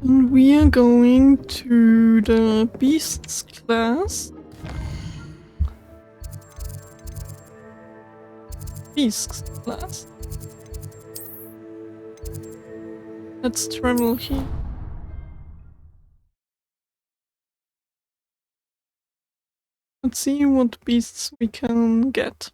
And we are going to the beasts class. Beasts class. Let's travel here. Let's see what beasts we can get.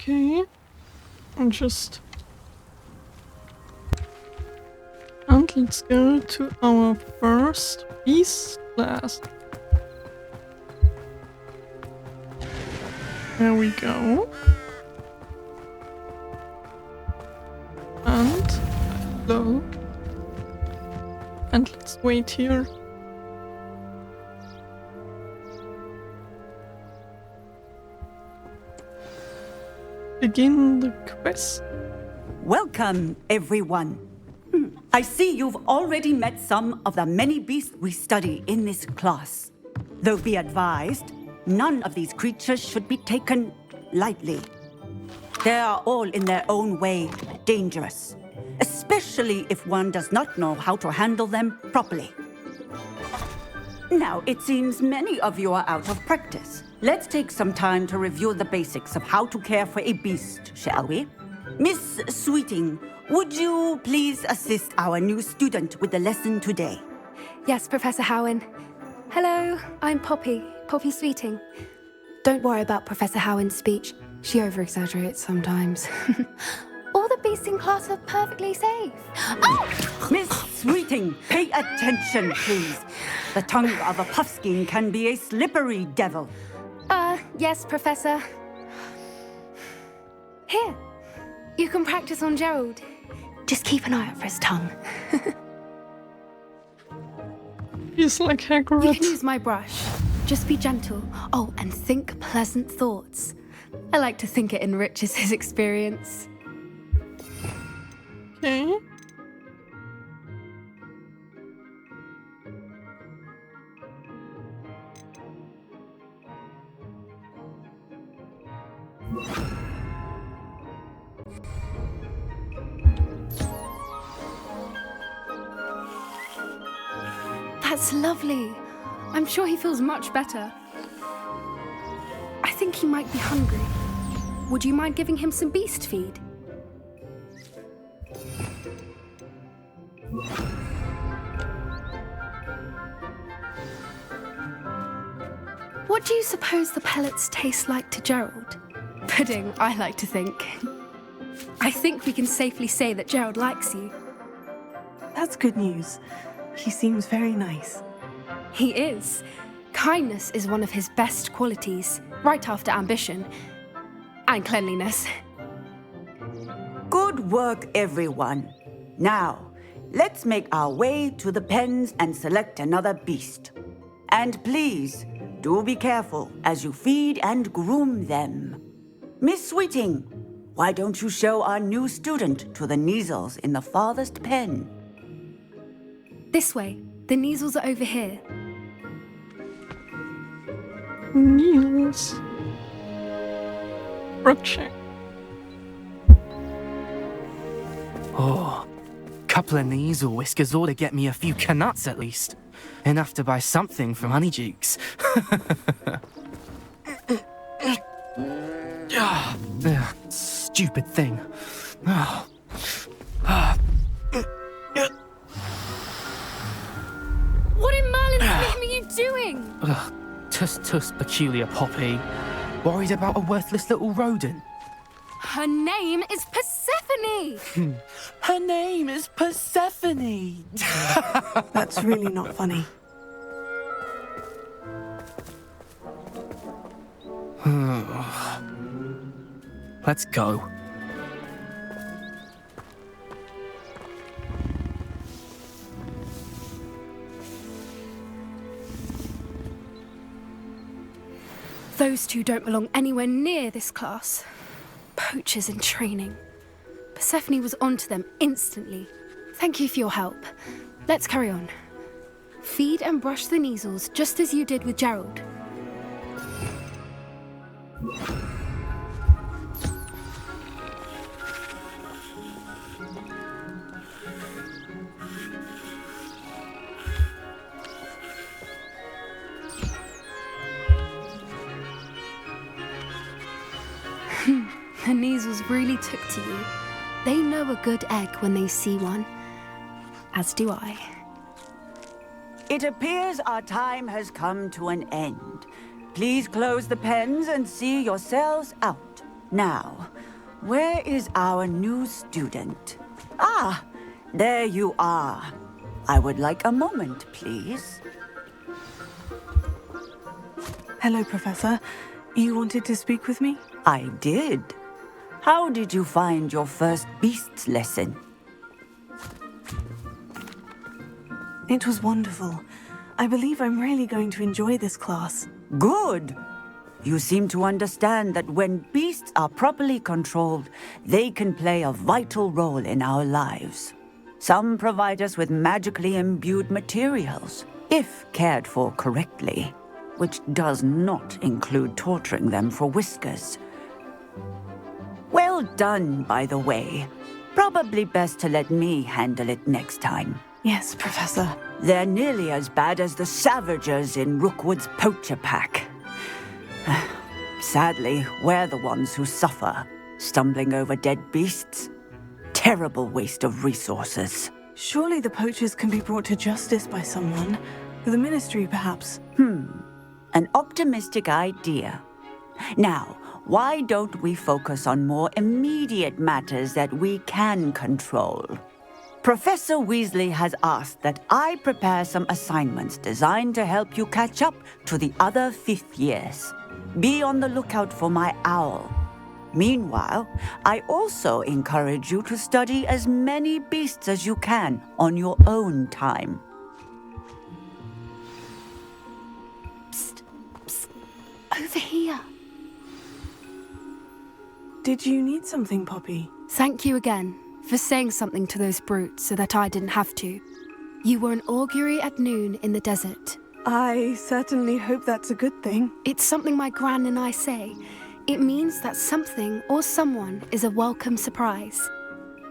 Okay, and let's go to our first beast class. There we go. And hello. And let's wait here. Begin the quest. Welcome, everyone. I see you've already met some of the many beasts we study in this class. Though be advised, none of these creatures should be taken lightly. They are all in their own way dangerous, especially if one does not know how to handle them properly. Now, it seems many of you are out of practice. Let's take some time to review the basics of how to care for a beast, shall we? Miss Sweeting, would you please assist our new student with the lesson today? Yes, Professor Howen. Hello, I'm Poppy Sweeting. Don't worry about Professor Howen's speech. She over-exaggerates sometimes. All the beasts in class are perfectly safe. Oh! Miss Sweeting, pay attention, please. The tongue of a puffskein can be a slippery devil. Yes, Professor. Here, you can practice on Gerald. Just keep an eye out for his tongue. He's like Hagrid. You can use my brush. Just be gentle. Oh, and think pleasant thoughts. I like to think it enriches his experience. Okay. That's lovely. I'm sure he feels much better. I think he might be hungry. Would you mind giving him some beast feed? What do you suppose the pellets taste like to Gerald? Pudding, I like to think. I think we can safely say that Gerald likes you. That's good news. He seems very nice. He is. Kindness is one of his best qualities, right after ambition. And cleanliness. Good work, everyone. Now, let's make our way to the pens and select another beast. And please, do be careful as you feed and groom them. Miss Sweeting, why don't you show our new student to the Neasels in the farthest pen? This way. The Neasels are over here. Niels. Rockcheck. Oh, couple of Neasel whiskers ought to get me a few canuts at least. Enough to buy something from Honeydukes. Stupid thing. What in Merlin's name are you doing? Tuss, peculiar Poppy. Worried about a worthless little rodent? Her name is Persephone! Her name is Persephone! That's really not funny. Let's go. Those two don't belong anywhere near this class. Poachers in training. Persephone was onto them instantly. Thank you for your help. Let's carry on. Feed and brush the Neasels just as you did with Gerald. The Neasels really took to you. They know a good egg when they see one. As do I. It appears our time has come to an end. Please close the pens and see yourselves out. Now, where is our new student? Ah, there you are. I would like a moment, please. Hello, Professor. You wanted to speak with me? I did. How did you find your first beasts lesson? It was wonderful. I believe I'm really going to enjoy this class. Good. You seem to understand that when beasts are properly controlled, they can play a vital role in our lives. Some provide us with magically imbued materials, if cared for correctly, which does not include torturing them for whiskers. Well done, by the way. Probably best to let me handle it next time. Yes, Professor. They're nearly as bad as the Savagers in Rookwood's poacher pack. Sadly, we're the ones who suffer, stumbling over dead beasts. Terrible waste of resources. Surely the poachers can be brought to justice by someone. The Ministry, perhaps. An optimistic idea. Now, why don't we focus on more immediate matters that we can control? Professor Weasley has asked that I prepare some assignments designed to help you catch up to the other fifth years. Be on the lookout for my owl. Meanwhile, I also encourage you to study as many beasts as you can on your own time. Psst, psst. Over here. Did you need something, Poppy? Thank you again for saying something to those brutes so that I didn't have to. You were an augury at noon in the desert. I certainly hope that's a good thing. It's something my gran and I say. It means that something or someone is a welcome surprise.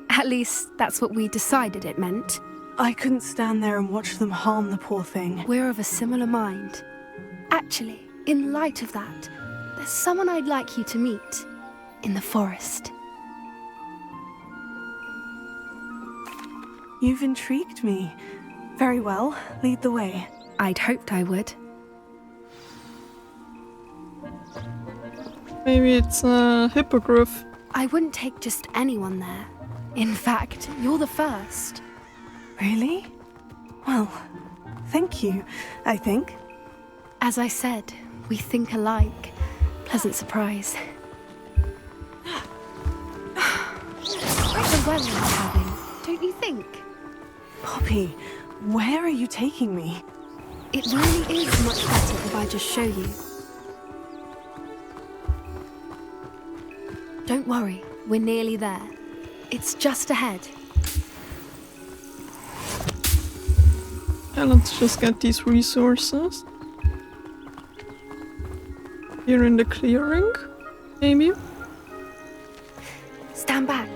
At least, that's what we decided it meant. I couldn't stand there and watch them harm the poor thing. We're of a similar mind. Actually, in light of that, there's someone I'd like you to meet. In the forest. You've intrigued me. Very well, lead the way. I'd hoped I would. Maybe it's a hippogriff. I wouldn't take just anyone there. In fact, you're the first. Really? Well, thank you, I think. As I said, we think alike. Pleasant surprise. Quite the weather we're having, don't you think? Poppy, where are you taking me? It really is much better if I just show you. Don't worry, we're nearly there. It's just ahead. And let's just get these resources. Here in the clearing, maybe? Stand back.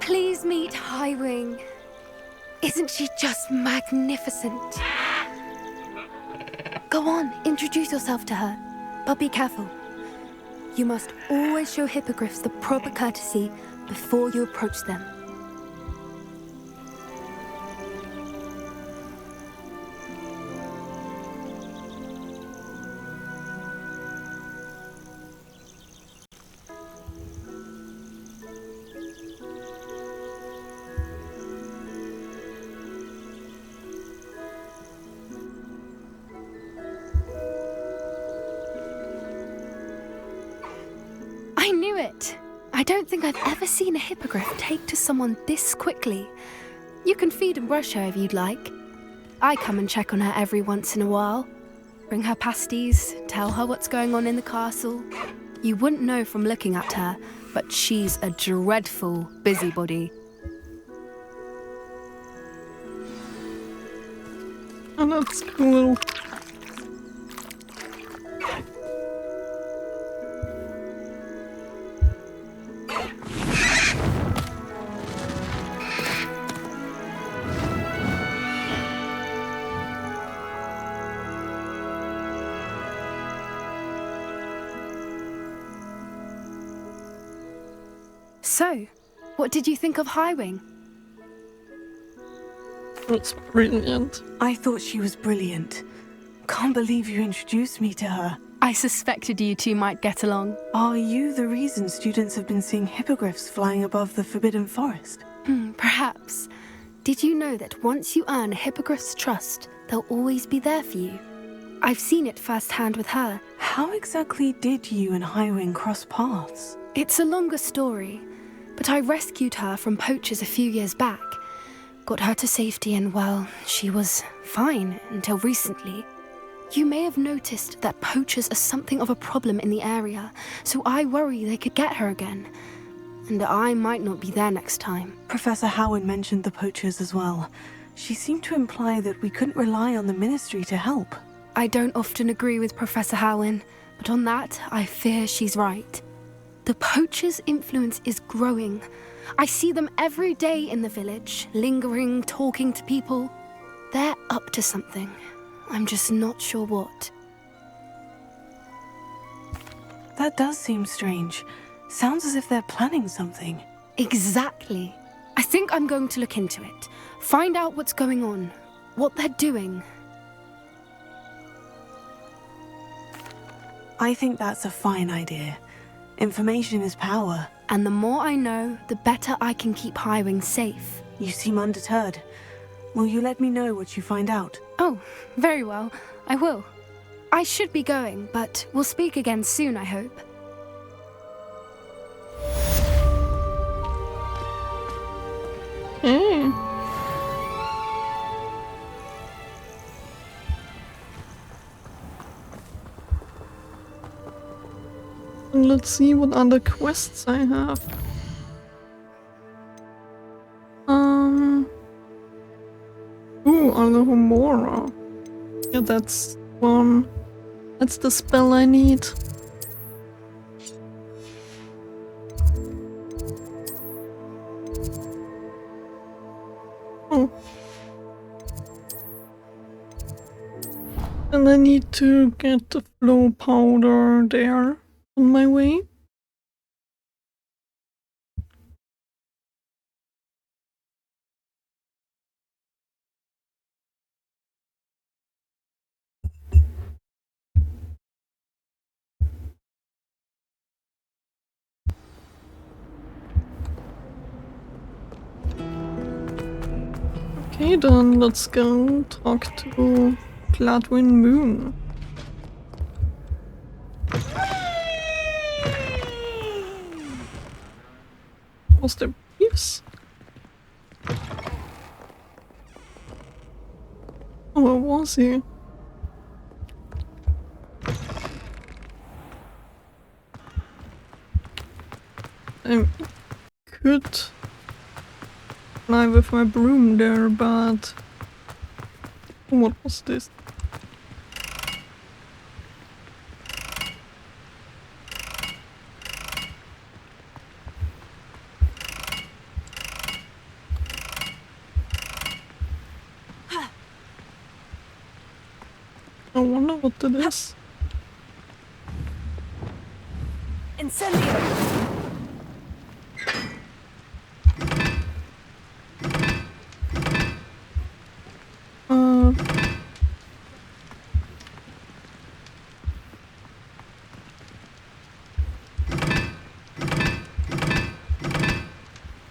Please meet Highwing. Isn't she just magnificent? Go on, introduce yourself to her. But be careful. You must always show hippogriffs the proper courtesy before you approach them. it! I don't think I've ever seen a hippogriff take to someone this quickly. You can feed and brush her if you'd like. I come and check on her every once in a while. Bring her pasties, tell her what's going on in the castle. You wouldn't know from looking at her, but she's a dreadful busybody. Oh, that's cool. So, what did you think of Highwing? That's brilliant. I thought she was brilliant. Can't believe you introduced me to her. I suspected you two might get along. Are you the reason students have been seeing hippogriffs flying above the Forbidden Forest? Perhaps. Did you know that once you earn a hippogriff's trust, they'll always be there for you? I've seen it firsthand with her. How exactly did you and Highwing cross paths? It's a longer story, but I rescued her from poachers a few years back. Got her to safety and, well, she was fine until recently. You may have noticed that poachers are something of a problem in the area, so I worry they could get her again. And I might not be there next time. Professor Howard mentioned the poachers as well. She seemed to imply that we couldn't rely on the Ministry to help. I don't often agree with Professor Howin, but on that, I fear she's right. The poachers' influence is growing. I see them every day in the village, lingering, talking to people. They're up to something. I'm just not sure what. That does seem strange. Sounds as if they're planning something. Exactly. I think I'm going to look into it. Find out what's going on, what they're doing. I think that's a fine idea. Information is power. And the more I know, the better I can keep Highwing safe. You seem undeterred. Will you let me know what you find out? Oh, very well. I will. I should be going, but we'll speak again soon, I hope. Hey. And let's see what other quests I have. Ooh, Alohomora. Yeah, that's one. That's the spell I need. Oh. And I need to get the flow powder there on my way. Okay, then let's go talk to Gladwin Moon. Was there beefs? Oh, where was he? I could fly with my broom there, but what was this? I wonder what that is. Incendio!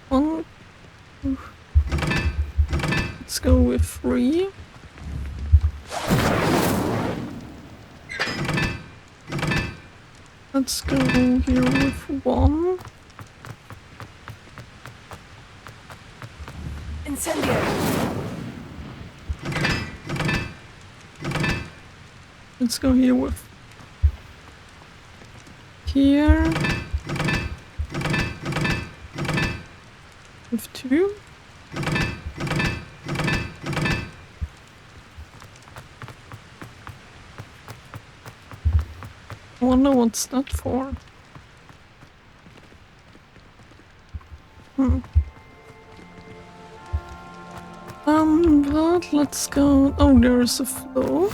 One. Let's go with 3. Let's go here with 1. Incendio! Let's go here with here with 2. I wonder what's that for. But let's go. Oh, there's a flow.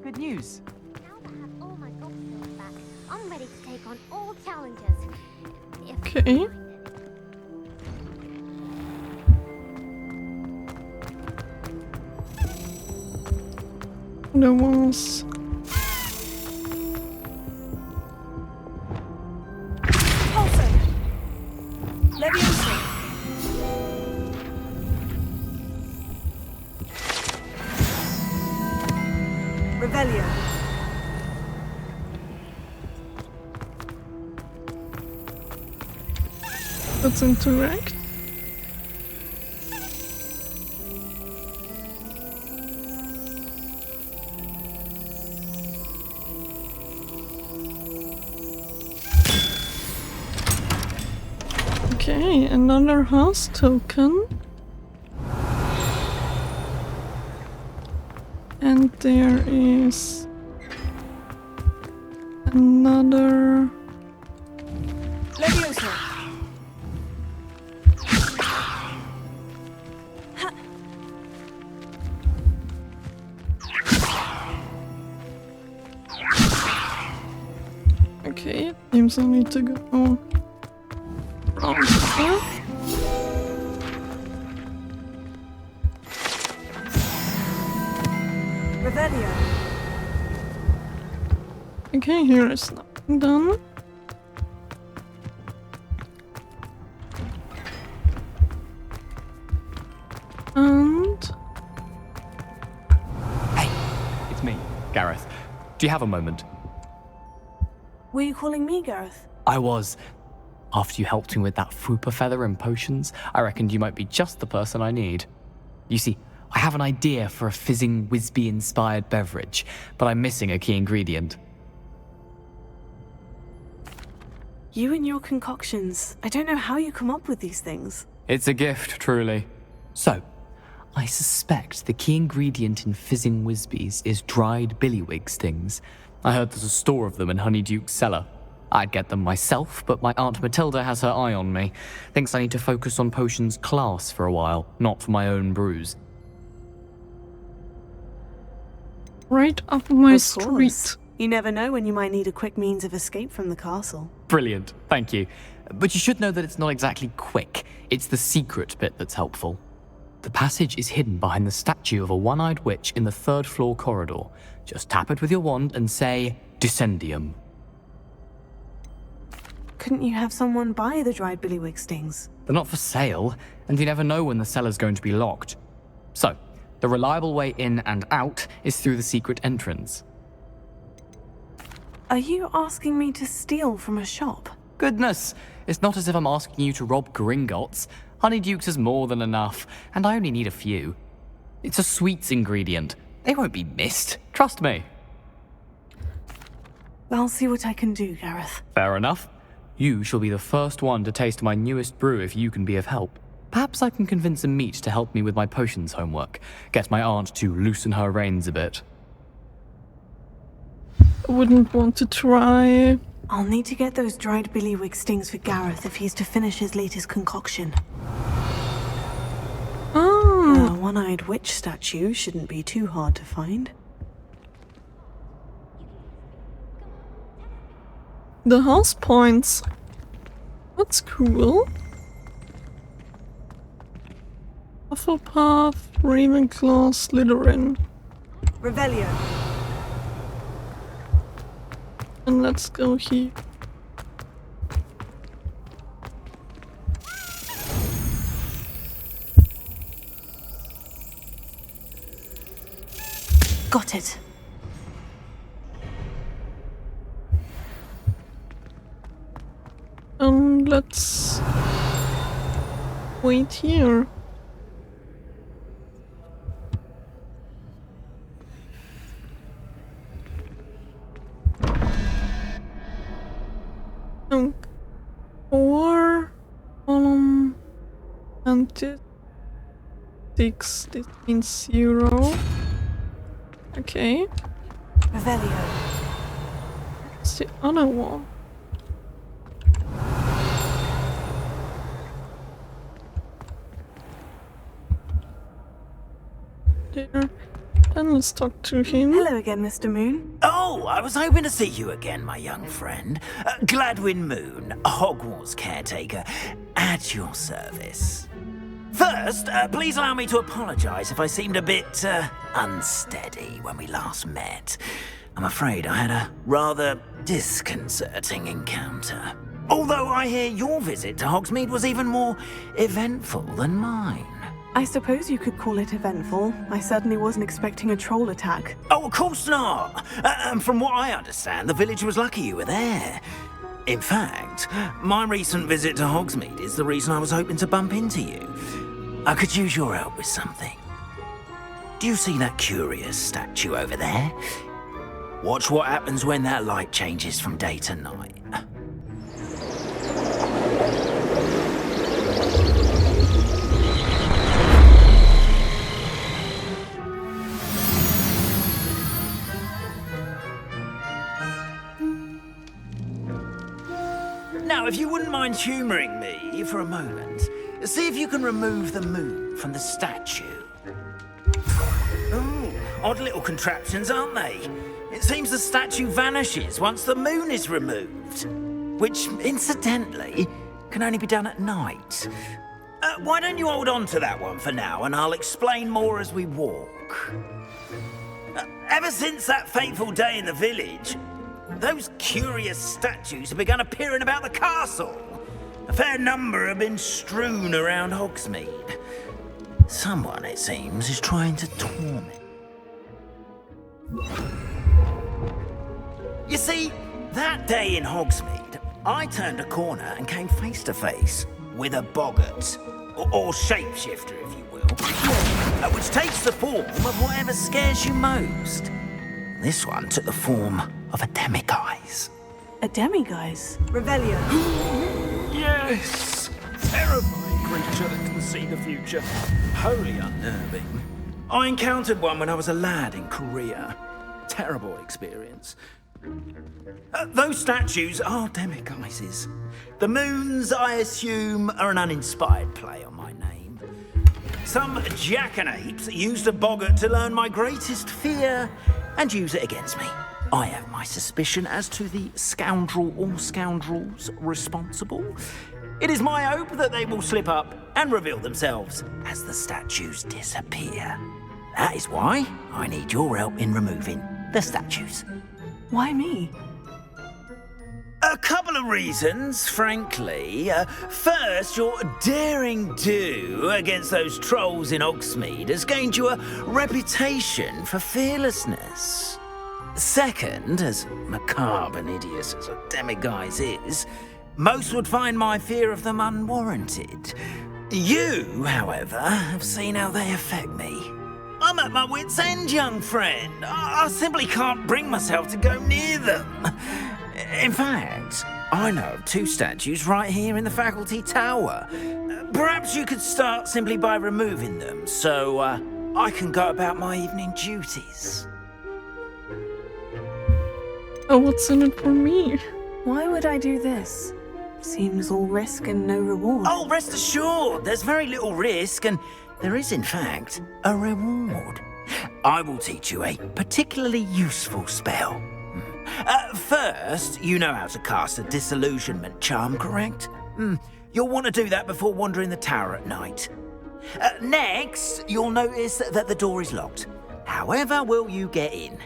Good news. Now that I have all my golf skills back, I'm ready to take on all challenges. Okay. There was Pulsar! Leviosa! Revelio! let's interact. Okay, another house token. And there is another. Leviosa! Okay, seems I need to go around here. Revelio! Okay, here is nothing done. And Hey, it's me, Gareth. Do you have a moment? Were you calling me, Gareth? I was. After you helped me with that fupa feather and potions, I reckoned you might be just the person I need. You see, I have an idea for a fizzing Whizbee-inspired beverage, but I'm missing a key ingredient. You and your concoctions. I don't know how you come up with these things. It's a gift, truly. So, I suspect the key ingredient in fizzing Whizbees is dried billywig stings. I heard there's a store of them in Honeyduke's cellar. I'd get them myself, but my Aunt Matilda has her eye on me. Thinks I need to focus on potions class for a while, not for my own brews. right up my Of street. course. You never know when you might need a quick means of escape from the castle. Brilliant, thank you. But you should know that it's not exactly quick. It's the secret bit that's helpful. The passage is hidden behind the statue of a one-eyed witch in the 3rd floor corridor. Just tap it with your wand and say, Descendium. Couldn't you have someone buy the dried billywig stings? They're not for sale, and you never know when the cellar's going to be locked. So, the reliable way in and out is through the secret entrance. Are you asking me to steal from a shop? Goodness, it's not as if I'm asking you to rob Gringotts. Honeydukes is more than enough, and I only need a few. It's a sweets ingredient. They won't be missed, trust me. I'll see what I can do, Gareth. Fair enough. You shall be the first one to taste my newest brew if you can be of help. Perhaps I can convince a meat to help me with my potions homework. Get my aunt to loosen her reins a bit. I wouldn't want to try. I'll need to get those dried billywig stings for Gareth if he's to finish his latest concoction. Ah, A one-eyed witch statue shouldn't be too hard to find. the house points. That's cool. Hufflepuff, Ravenclaw, Slytherin. Revelio. And let's go here. Got it. Let's wait here. Okay. 4 and 6. This means 0. Okay. Revelio. What's the other one? There. Then let's talk to him. Hello again, Mr. Moon. Oh, I was hoping to see you again, my young friend. Gladwin Moon, Hogwarts caretaker, at your service. First, please allow me to apologise if I seemed a bit unsteady when we last met. I'm afraid I had a rather disconcerting encounter. Although I hear your visit to Hogsmeade was even more eventful than mine. I suppose you could call it eventful. I certainly wasn't expecting a troll attack. Oh, of course not. And from what I understand, the village was lucky you were there. In fact, my recent visit to Hogsmeade is the reason I was hoping to bump into you. I could use your help with something. Do you see that curious statue over there? Watch what happens when that light changes from day to night. Now, if you wouldn't mind humouring me for a moment, see if you can remove the moon from the statue. Oh, odd little contraptions, aren't they? It seems the statue vanishes once the moon is removed, which, incidentally, can only be done at night. Why don't you hold on to that one for now, and I'll explain more as we walk. Ever since that fateful day in the village, those curious statues have begun appearing about the castle. A fair number have been strewn around Hogsmeade. Someone, it seems, is trying to torment. You see, that day in Hogsmeade, I turned a corner and came face to face with a boggart, or shapeshifter, if you will, which takes the form of whatever scares you most. This one took the form of a demiguise. A demiguise? Revelio. Yes! Terrifying creature that can see the future. Wholly unnerving. I encountered one when I was a lad in Korea. Terrible experience. Those statues are demiguises. The moons, I assume, are an uninspired play on my name. Some jackanapes used a boggart to learn my greatest fear and use it against me. I have my suspicion as to the scoundrel or scoundrels responsible. It is my hope that they will slip up and reveal themselves as the statues disappear. That is why I need your help in removing the statues. Why me? A couple of reasons, frankly. First, your daring do against those trolls in Hogsmeade has gained you a reputation for fearlessness. Second, as macabre and hideous as a demiguise is, most would find my fear of them unwarranted. You, however, have seen how they affect me. I'm at my wit's end, young friend. I simply can't bring myself to go near them. In fact, I know of 2 statues right here in the faculty tower. Perhaps you could start simply by removing them, so I can go about my evening duties. Oh, what's in it for me? Why would I do this? Seems all risk and no reward. Oh, rest assured, there's very little risk, and there is, in fact, a reward. I will teach you a particularly useful spell. First, you know how to cast a disillusionment charm, correct? You'll want to do that before wandering the tower at night. Next, you'll notice that the door is locked. However will you get in?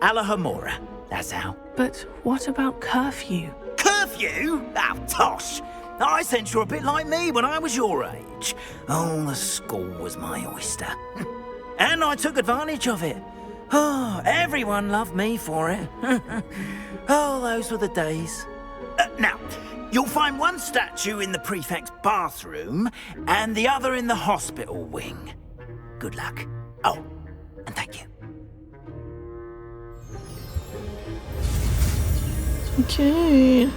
Alahomora, that's how. But what about curfew? Curfew? Oh, tosh! I sense you're a bit like me when I was your age. Oh, the school was my oyster. And I took advantage of it. Oh, everyone loved me for it. Oh, those were the days. Now, You'll find one statue in the prefect's bathroom and the other in the hospital wing. Good luck. Oh, and thank you. Okay.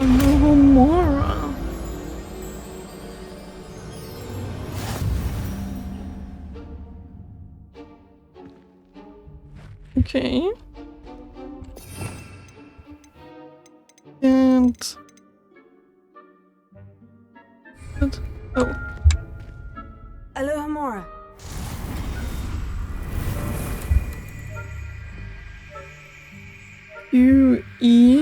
Alohomora. Okay. And oh, Alohomora. UEAD.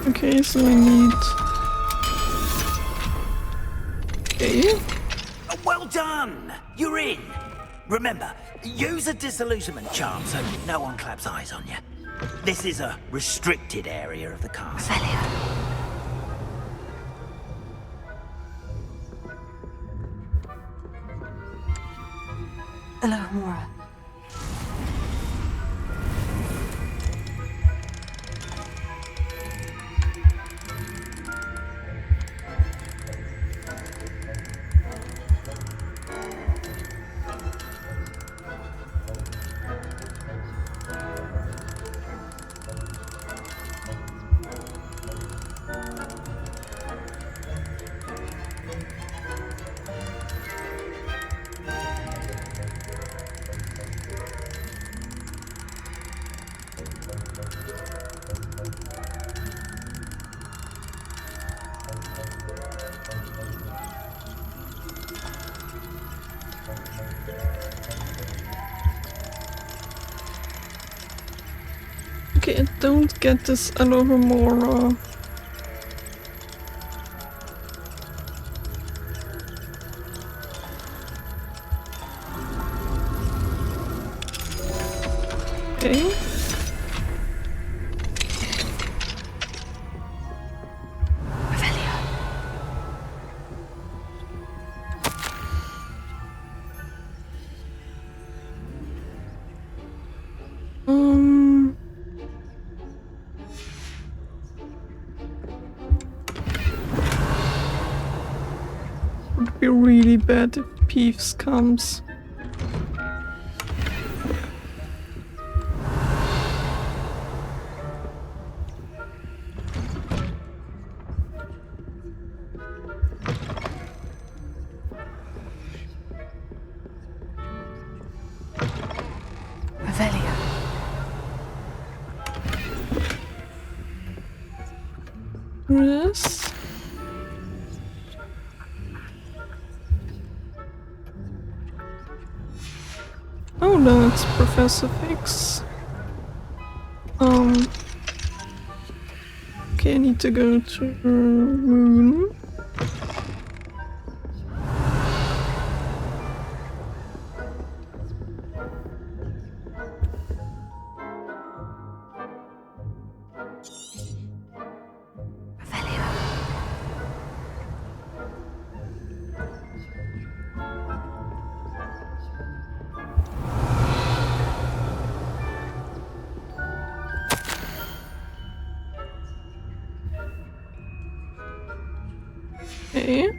Okay, so I need. Okay. Well done! You're in! Remember, use a disillusionment charm so no one claps eyes on you. This is a restricted area of the castle. Alohomora. Okay, I don't get this Alohomora. Okay. Would be really bad if Peeves comes. Revelio. Yes. Oh no, it's Professor Fix. Okay, I need to go to Moon. Okay.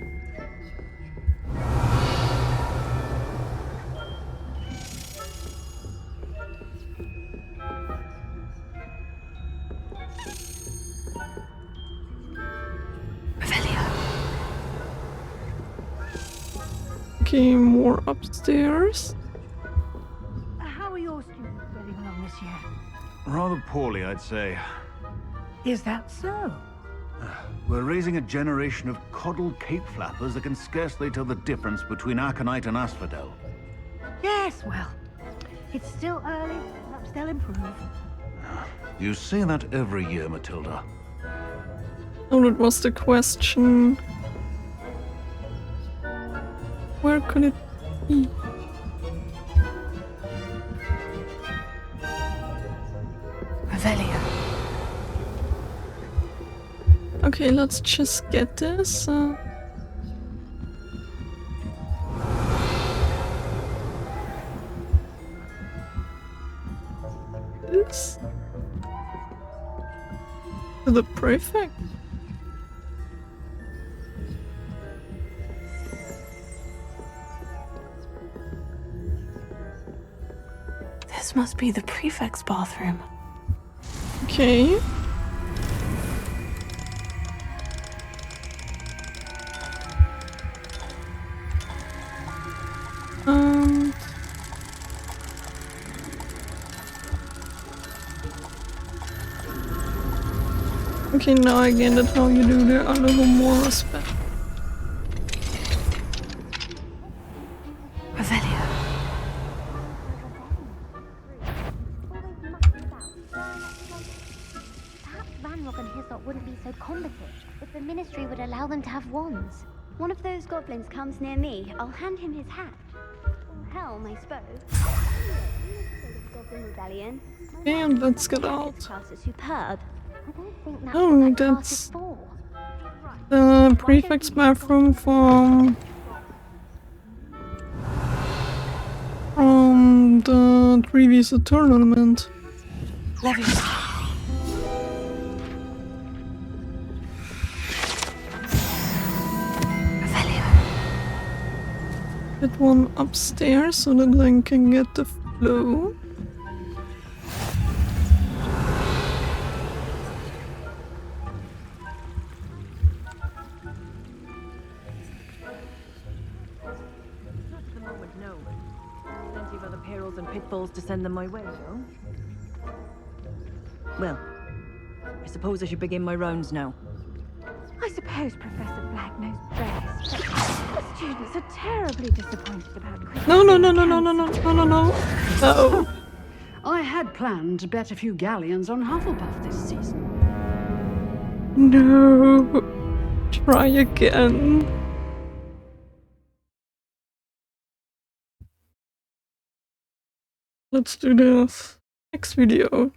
Okay, more upstairs. How are your students getting along this year? Rather poorly, I'd say. Is that so? We're raising a generation of coddled cape flappers that can scarcely tell the difference between aconite and asphodel. Yes, well, it's still early. Perhaps they'll improve. You say that every year, Matilda. Oh, that was the question. Where could it be? Revelio. Okay, let's just get this. This to the prefect. This must be the prefect's bathroom. Okay. Okay, now I get it how you do the a little more respect. Revelio. Perhaps Ranrock and Hislop wouldn't be so combative if the Ministry would allow them to have wands. One of those goblins comes near me, I'll hand him his hat. Or helm, I suppose. Goblin Rebellion. And let's get out. Class is superb. I don't think that's Oh, what that class that's is for. the prefect's bathroom from the previous tournament. Leviosa. Revelio. Get one upstairs so that I can get the flow. At the moment, no. Plenty of other perils and pitfalls to send them my way, though. Well, I suppose I should begin my rounds now. I suppose Professor Black knows best, but the students are terribly disappointed about Christmas. No, no, no, no, no, no, no, no, no, no. No. I had planned to bet a few galleons on Hufflepuff this season. No. Try again. Let's do this next video.